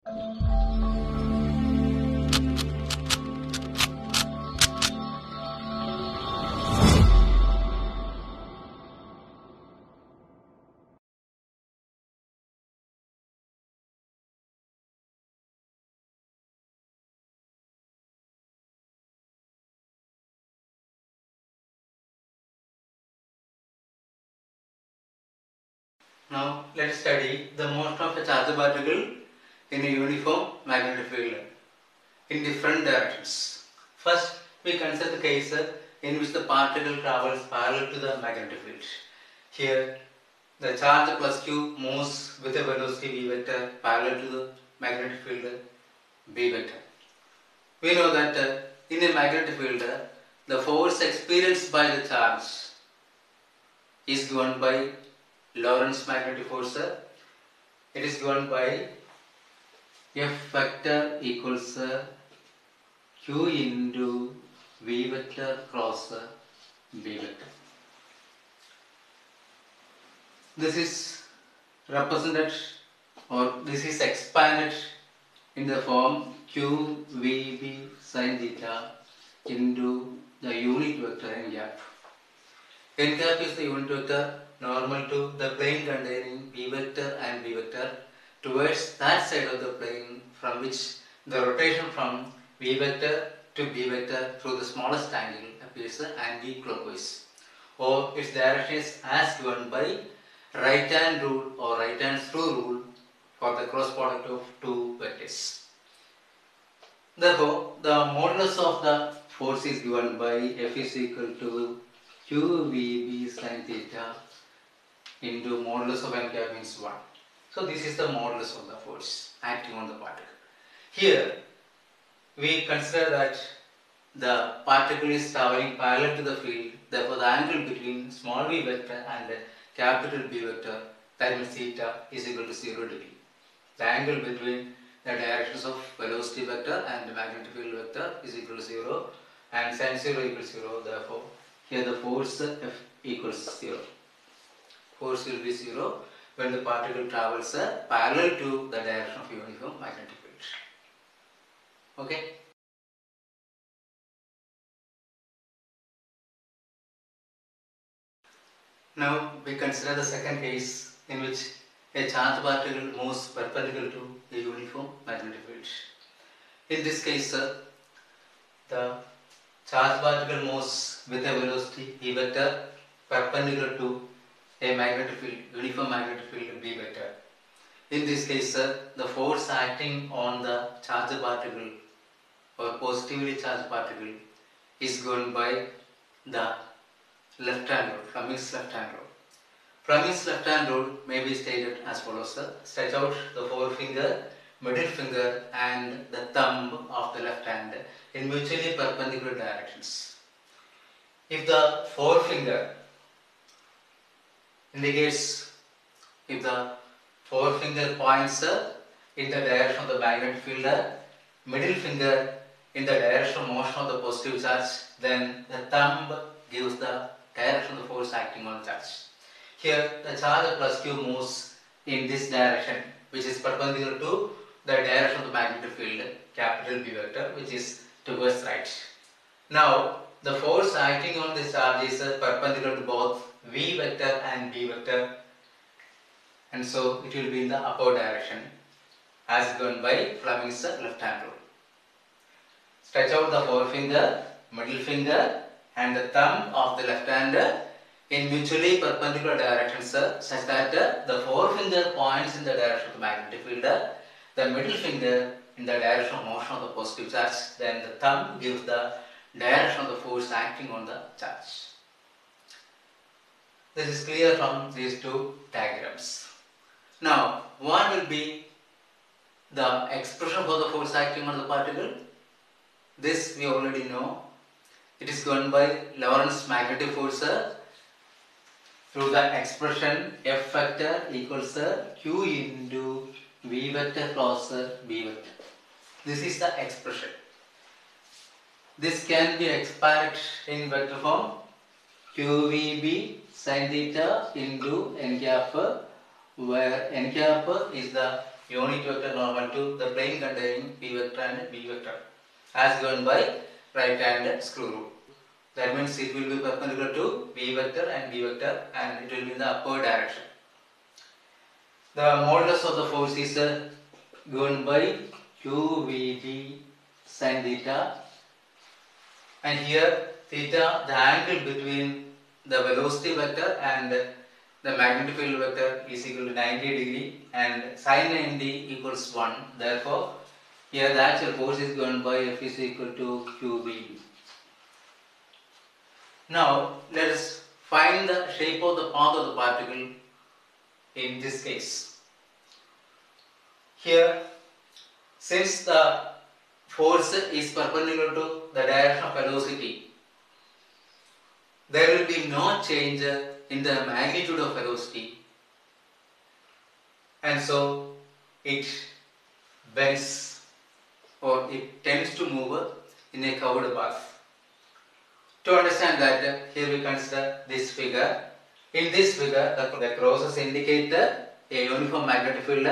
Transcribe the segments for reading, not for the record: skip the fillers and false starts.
Now let us study the motion of a charged particle in a uniform magnetic field in different directions. First, we consider the case in which the particle travels parallel to the magnetic field. Here, the charge plus q moves with a velocity v vector parallel to the magnetic field b vector. We know that in a magnetic field, the force experienced by the charge is given by Lorentz magnetic force. It is given by F vector equals Q into V vector cross B vector. This is represented or this is expanded in the form QVB sin theta into the unit vector n gap. N gap is the unit vector normal to the plane containing B vector and B vector towards that side of the plane from which the rotation from V vector to B vector through the smallest angle appears anti-clockwise, or its direction is as given by right hand rule or right hand through rule for the cross product of two vectors. Therefore, the modulus of the force is given by F is equal to QVB sin theta into modulus of n cap means 1. So this is the modulus of the force acting on the particle. Here we consider that the particle is travelling parallel to the field, therefore the angle between small v vector and capital B vector, that means theta, is equal to 0 degree. The angle between the directions of velocity vector and the magnetic field vector is equal to 0, and sin 0 equals 0, therefore here the force F equals 0. Force will be 0 when the particle travels parallel to the direction of uniform magnetic field. Okay. Now we consider the second case in which a charged particle moves perpendicular to a uniform magnetic field. In this case, the charged particle moves with a velocity v vector perpendicular to a magnetic field, uniform magnetic field B vector. In this case, the force acting on the charged particle or positively charged particle is given by the left hand rule, Fleming's left hand rule. Fleming's left hand rule may be stated as follows: stretch out the forefinger, middle finger and the thumb of the left hand in mutually perpendicular directions. If the forefinger indicates, if the forefinger points in the direction of the magnetic field, middle finger in the direction of motion of the positive charge, then the thumb gives the direction of the force acting on the charge. Here the charge plus q moves in this direction, which is perpendicular to the direction of the magnetic field, capital B vector, which is towards right. Now the force acting on this charge is perpendicular to both V vector and B vector, and so it will be in the upward direction as given by Fleming's left hand rule. Stretch out the forefinger, middle finger and the thumb of the left hand in mutually perpendicular directions such that the forefinger points in the direction of the magnetic field, the middle finger in the direction of motion of the positive charge, then the thumb gives the direction of the force acting on the charge. This is clear from these two diagrams. Now, what will be the expression for the force acting on the particle? This we already know. It is given by Lorentz magnetic force through the expression F vector equals Q into V vector cross B vector. This is the expression. This can be expanded in vector form QVB sin theta into n cap, where n cap is the unit vector normal to the plane containing p vector and b vector as given by right hand screw rule. That means it will be perpendicular to b vector and b vector and it will be in the upward direction. The modulus of the force is given by QVD sin theta, and here theta, the angle between the velocity vector and the magnetic field vector is equal to 90 degree and sin 90 equals 1. Therefore, here the actual force is given by F is equal to QV. Now, let us find the shape of the path of the particle in this case. Here, since the force is perpendicular to the direction of velocity, there will be no change in the magnitude of velocity, and so it bends or it tends to move in a curved path. To understand that, here we consider this figure. In this figure, the crosses indicate a uniform magnetic field,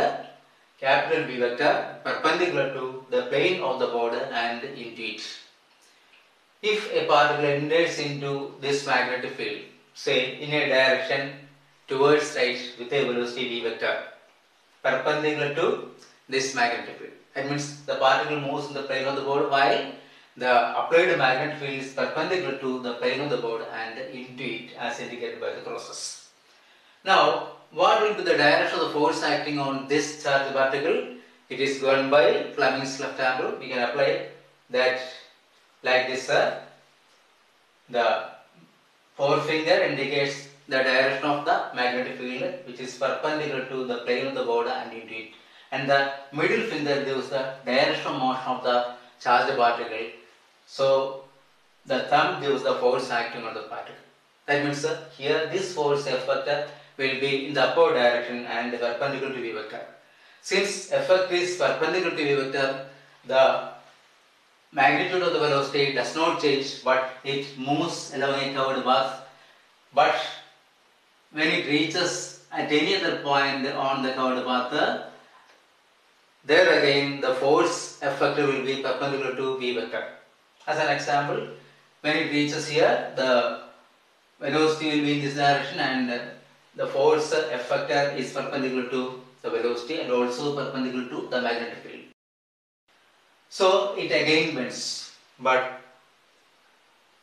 capital B vector, perpendicular to the plane of the board and into it. If a particle enters into this magnetic field, say in a direction towards right with a velocity v vector, perpendicular to this magnetic field, that means the particle moves in the plane of the board while the applied magnetic field is perpendicular to the plane of the board and into it as indicated by the crosses. Now, what will be the direction of the force acting on this charged particle? It is given by Fleming's left hand rule. We can apply that like this. The forefinger indicates the direction of the magnetic field which is perpendicular to the plane of the board and into it. And the middle finger gives the direction of motion of the charged particle. So, the thumb gives the force acting on the particle. That means here this force F vector will be in the upward direction and perpendicular to V vector. Since F vector is perpendicular to V vector, the magnitude of the velocity does not change, but it moves along a curved path. But when it reaches at any other point on the curved path, there again the force F vector will be perpendicular to V vector. As an example, when it reaches here, the velocity will be in this direction and the force F vector is perpendicular to the velocity and also perpendicular to the magnetic field. So it again bends, but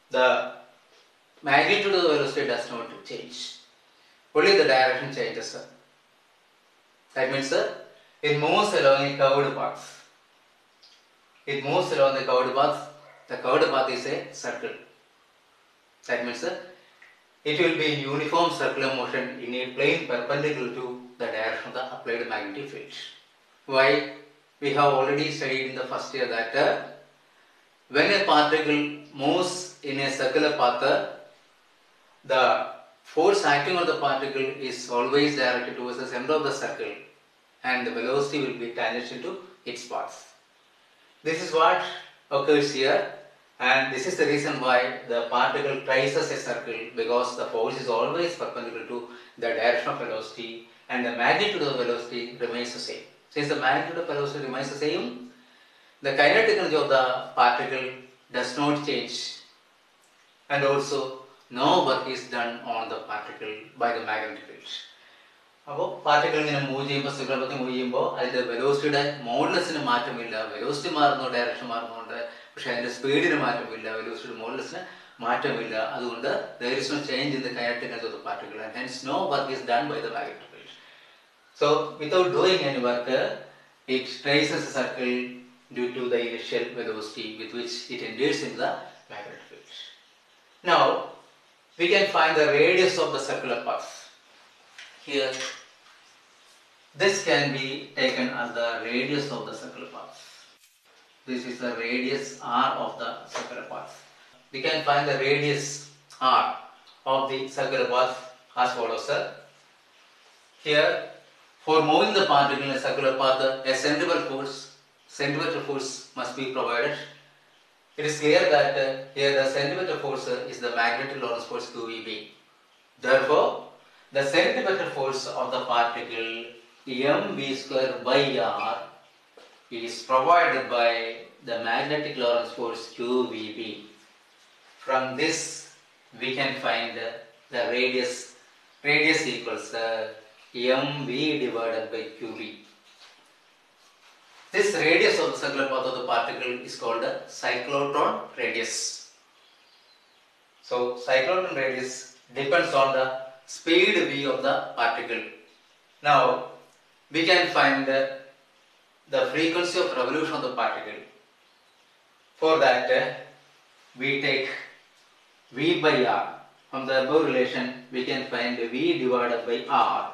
the magnitude of the velocity does not change. Only the direction changes. That means it moves along a curved path. It moves along the curved path. The curved path is a circle. That means it will be in uniform circular motion in a plane perpendicular to the direction of the applied magnetic field. Why? We have already studied in the first year that when a particle moves in a circular path, the force acting on the particle is always directed towards the center of the circle and the velocity will be tangential to its path. This is what occurs here, and this is the reason why the particle traces a circle, because the force is always perpendicular to the direction of velocity and the magnitude of the velocity remains the same. Since the magnitude of velocity remains the same, the kinetic energy of the particle does not change, and also no work is done on the particle by the magnetic field. അപ്പോൾ particle ഇങ്ങനെ move ചെയ്യുമ്പോൾ signal move ചെയ്യുമ്പോൾ അതിൻ്റെ വെലോസിറ്റിയുടെ മോഡുലസിന് മാറ്റമില്ല. Velocity മാറുന്നു, direction മാറുന്നുണ്ട്, പക്ഷേ അതിൻ്റെ സ്പീഡിന് മാറ്റമില്ല, വെലോസിറ്റിയുടെ മോഡുലസിന് മാറ്റമില്ല. അതുകൊണ്ട് there is no change in the kinetic energy of the particle and hence no work is done by the magnetic field. So without doing any work, it traces a circle due to the initial velocity with which it enters in the magnetic field. Now we can find the radius of the circular path. Here, this can be taken as the radius of the circular path. This is the radius r of the circular path. We can find the radius r of the circular path as follows. Here, for moving the particle in a circular path, a centripetal force must be provided. It is clear that here the centripetal force is the magnetic Lorentz force QEB. Therefore, the centripetal force of the particle mv square by r is provided by the magnetic Lorentz force QVB. From this we can find the radius. Radius equals mv divided by qb. This radius of the circular path of the particle is called a cyclotron radius. So cyclotron radius depends on the speed v of the particle. Now we can find the frequency of revolution of the particle. For that we take v by r. From the above relation we can find v divided by r.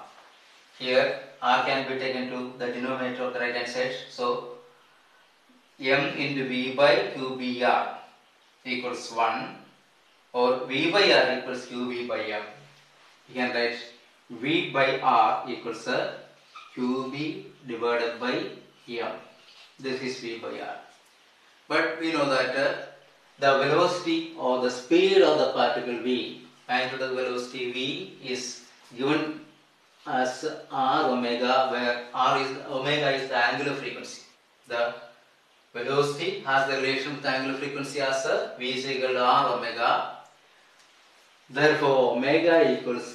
Here r can be taken to the denominator of the right hand side. So m into v by qbr equals 1, or v by r equals qv by m. You can write v by r equals qb divided by m. This is v by r. But we know that the velocity or the speed of the particle v, magnitude of the velocity v, is given as r omega, where omega is the angular frequency. The velocity has the relation with the angular frequency as v is equal to r omega. Therefore, omega equals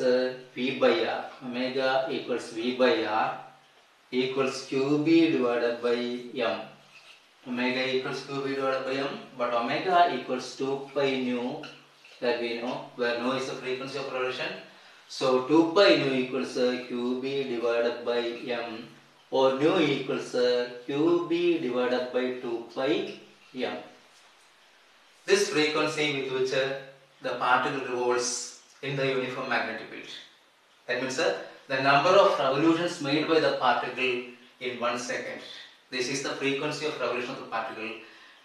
v by r. Omega equals v by r equals qb divided by m. Omega equals qb divided by m, but omega equals 2 pi nu, that we know, where nu is the frequency of revolution. So 2 pi nu equals qb divided by m, or nu equals qb divided by 2 pi m. This frequency with which the particle revolves in the uniform magnetic field. That means the number of revolutions made by the particle in 1 second. This is the frequency of revolution of the particle.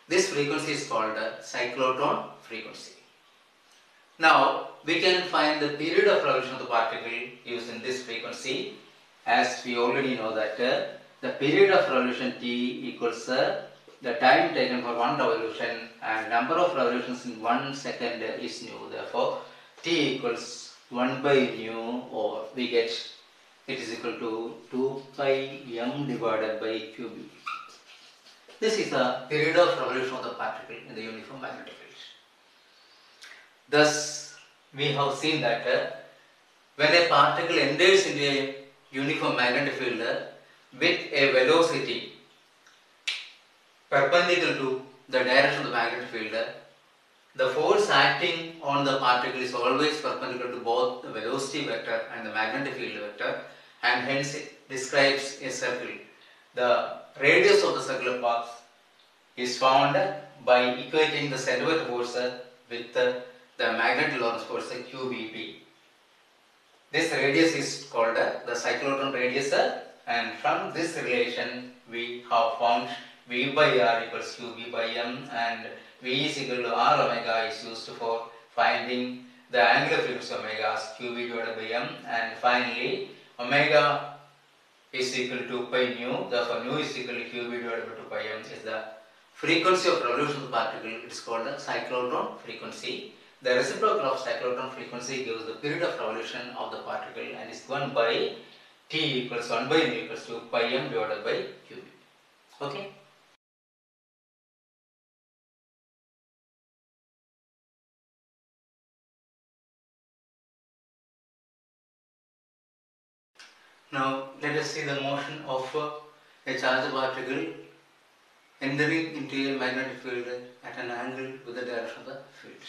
This frequency is called cyclotron frequency. Now we can find the period of revolution of the particle using this frequency, as we already know that the period of revolution t equals the time taken for one revolution, and number of revolutions in 1 second is nu. Therefore t equals 1 by nu, or we get it is equal to 2 pi m divided by qb. This is the period of revolution of the particle in the uniform magnetic field. Thus we have seen that when a particle enters into a uniform magnetic field with a velocity perpendicular to the direction of the magnetic field, the force acting on the particle is always perpendicular to both the velocity vector and the magnetic field vector, and hence it describes a circle. The radius of the circular path is found by equating the centrifugal force with the magnetic Lorentz force QVB. This radius is called the cyclotron radius, and from this relation we have found v by r equals qb by m, and v is equal to r omega is used for finding the angular frequency omega as qb divided by m, and finally omega is equal to 2 pi nu. Therefore nu is equal to qb divided by 2 pi m is the frequency of revolution of the particle. It is called the cyclotron frequency. The reciprocal of cyclotron frequency gives the period of revolution of the particle and is given by t equals 1 by nu equals 2 pi m divided by qb. Okay. Now let us see the motion of a charged particle entering into a magnetic field at an angle with the direction of the field.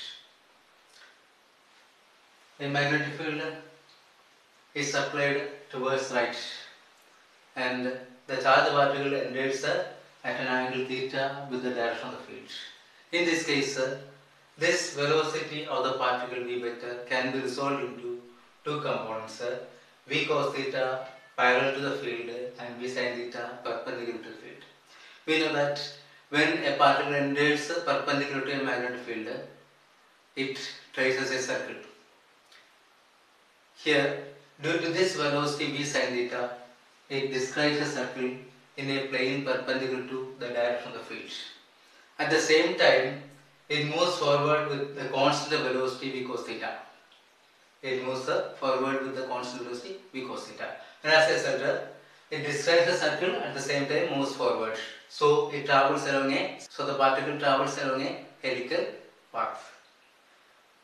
A magnetic field is applied towards right, and the charged particle enters at an angle theta with the direction of the field. In this case, this velocity of the particle v vector can be resolved into two components, v cos theta parallel to the field and v sin theta perpendicular to the field. We know that when a particle enters perpendicular to a magnetic field, it traces a circle. Here, due to this velocity v sin theta, it describes a circle in a plane perpendicular to the direction of the field. At the same time, it moves forward with the constant velocity v cos theta. It moves forward with the constant velocity v cos theta. And as I said, It describes the circle at the same time moves forward. So it travels along the particle travels along a helical path.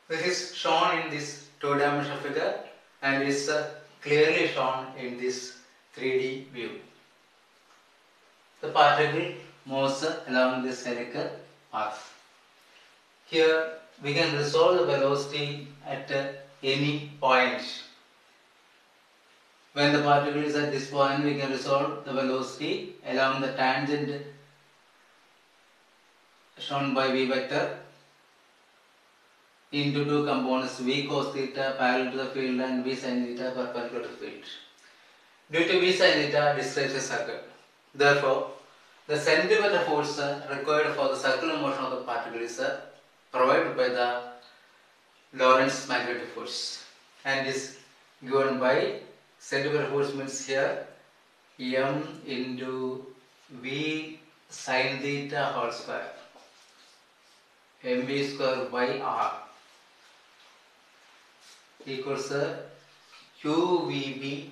This is shown in this two-dimensional figure and is clearly shown in this 3D view. The particle moves along this helical path. Here we can resolve the velocity at any point. When the particle is at this point, we can resolve the velocity along the tangent shown by V vector into two components V cos theta parallel to the field and V sin theta perpendicular to the field. Due to V sin theta describes a circle. Therefore, the centimeter force required for the circular motion of the particle is provided by the Lorentz magnetic force and is given by centimeter force means here m into V sin theta whole square mv square by r equals qvb.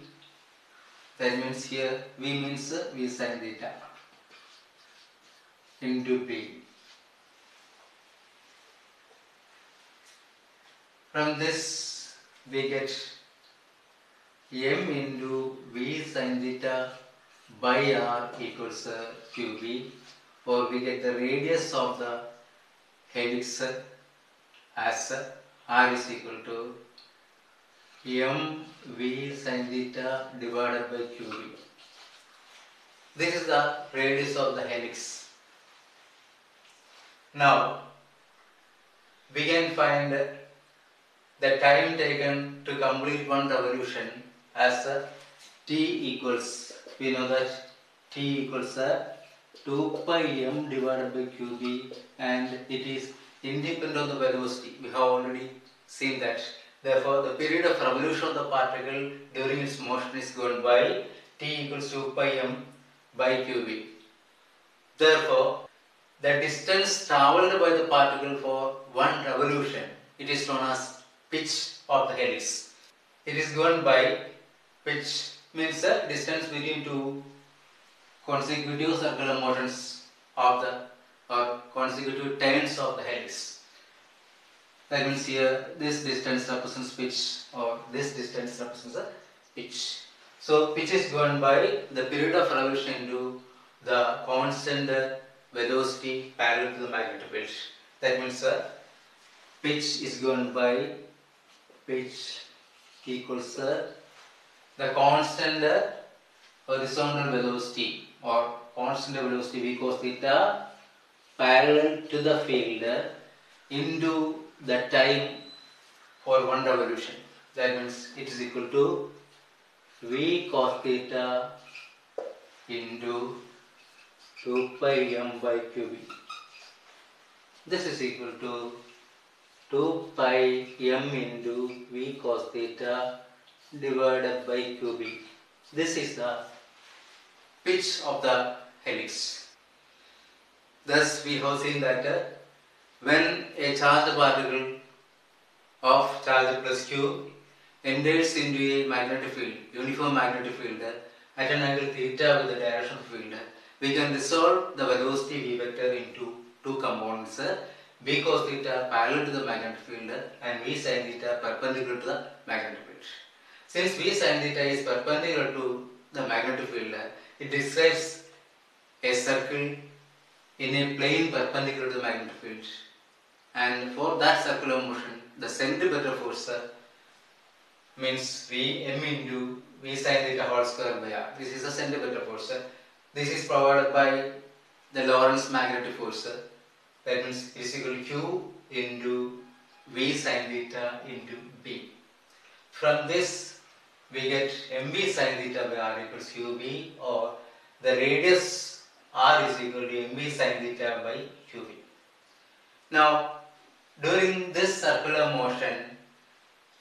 That means here V means V sin theta into B. From this we get m into V sin theta by r equals qb, or we get the radius of the helix as r is equal to m V sin theta divided by qb. This is the radius of the helix. Now we can find the time taken to complete one revolution as t equals, we know that t equals 2 pi m divided by qb, and it is independent of the velocity. We have already seen that. Therefore, the period of revolution of the particle during its motion is given by t equals 2 pi m by qb. Therefore, the distance travelled by the particle for one revolution, it is known as pitch of the helix. It is given by pitch means the distance between two consecutive circular motions of the or consecutive turns of the helix. That means here this distance represents pitch or this distance represents a pitch. So pitch is given by the period of revolution into the constant velocity parallel to the magnetic field. That means pitch is given by pitch equals the constant horizontal velocity or constant velocity v cos theta parallel to the field into the time for one revolution. That means it is equal to v cos theta into 2 pi m by qb. This is equal to 2 pi m into v cos theta divided by qb. This is the pitch of the helix. Thus we have seen that when a charged particle of charge plus q enters into a magnetic field, uniform magnetic field at an angle theta with the direction of the field, we can resolve the velocity v vector into two components, v cos theta parallel to the magnetic field and v sin theta perpendicular to the magnetic field. Since v sin theta is perpendicular to the magnetic field, it describes a circle in a plane perpendicular to the magnetic field, and for that circular motion the centripetal force means V m into V sin theta whole square by r. This is the centripetal force. This is provided by the Lorentz magnetic force. That means it is equal to Q into V sin theta into B. From this we get mv sin theta by r equals qb, or the radius r is equal to mv sin theta by qb. Now, during this circular motion,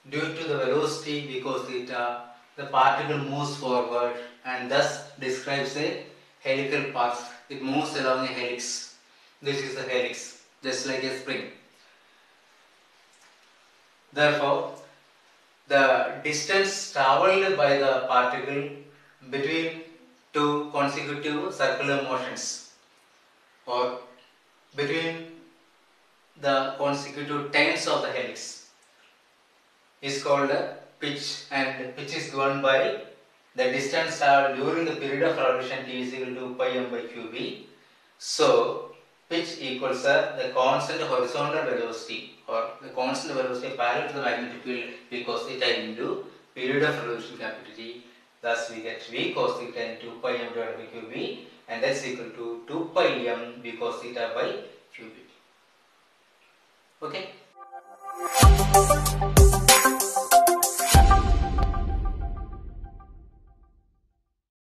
due to the velocity v cos theta, the particle moves forward and thus describes a helical path. It moves along a helix. This is the helix, just like a spring. Therefore, the distance travelled by the particle between two consecutive circular motions, or between the consecutive turns of the helix is called pitch, and pitch is given by the distance traveled during the period of revolution t is equal to pi m by qb. So pitch equals the constant horizontal velocity or the constant velocity parallel to the magnetic field v cos theta into period of revolution capital T. Thus we get v cos theta into pi m divided by qb, and that's equal to 2 pi m v cos theta by qb. Okay.